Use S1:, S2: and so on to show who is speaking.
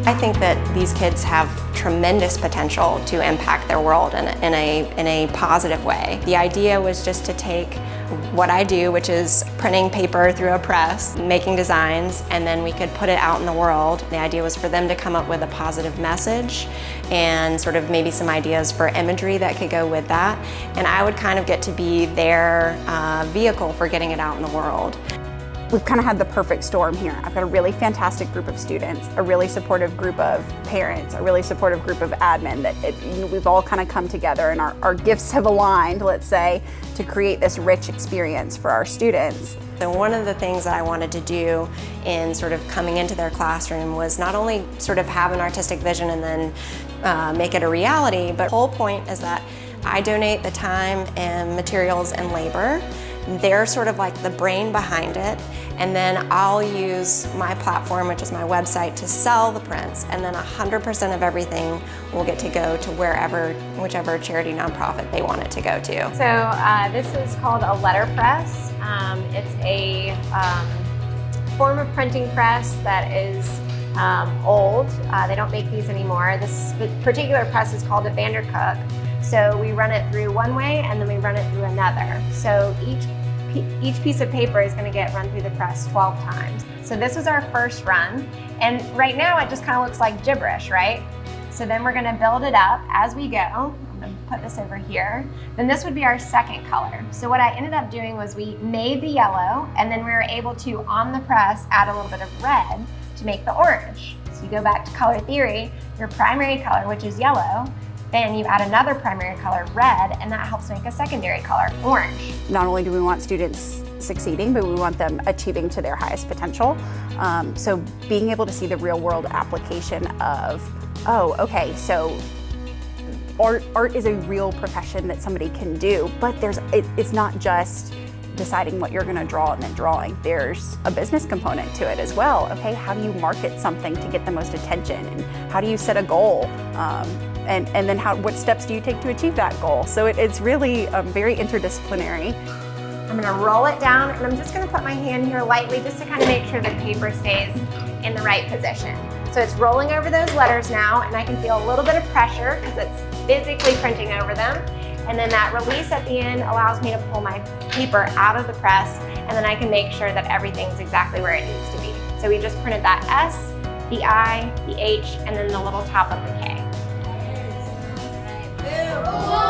S1: I think that these kids have tremendous potential to impact their world in a positive way. The idea was just to take what I do, which is printing paper through a press, making designs, and then we could put it out in the world. The idea was for them to come up with a positive message and sort of maybe some ideas for imagery that could go with that. And I would kind of get to be their vehicle for getting it out in the world.
S2: We've kind of had the perfect storm here. I've got a really fantastic group of students, a really supportive group of parents, a really supportive group of admin that we've all kind of come together and our gifts have aligned, let's say, to create this rich experience for our students.
S1: So one of the things that I wanted to do in sort of coming into their classroom was not only sort of have an artistic vision and then make it a reality, but the whole point is that I donate the time and materials and labor. They're sort of like the brain behind it, and then I'll use my platform, which is my website, to sell the prints, and then 100% of everything will get to go to whichever charity nonprofit they want it to go to.
S3: So this is called a letterpress. It's a form of printing press that is old. They don't make these anymore. This particular press is called a Vandercook. So we run it through one way and then we run it through another. So each piece of paper is going to get run through the press 12 times. So this was our first run, and right now it just kind of looks like gibberish, right? So then we're going to build it up as we go. I'm going to put this over here. Then this would be our second color. So what I ended up doing was we made the yellow, and then we were able to, on the press, add a little bit of red to make the orange. So you go back to color theory, your primary color, which is yellow, then you add another primary color, red, and that helps make a secondary color, orange.
S2: Not only do we want students succeeding, but we want them achieving to their highest potential. So being able to see the real world application of, oh, okay, so art is a real profession that somebody can do, but it's not just deciding what you're going to draw and then drawing. There's a business component to it as well. Okay, how do you market something to get the most attention, and how do you set a goal? And then what steps do you take to achieve that goal? So it's really very interdisciplinary.
S3: I'm gonna roll it down, and I'm just gonna put my hand here lightly just to kind of make sure the paper stays in the right position. So it's rolling over those letters now, and I can feel a little bit of pressure because it's physically printing over them. And then that release at the end allows me to pull my paper out of the press, and then I can make sure that everything's exactly where it needs to be. So we just printed that S, the I, the H, and then the little top of the K.
S4: Boom.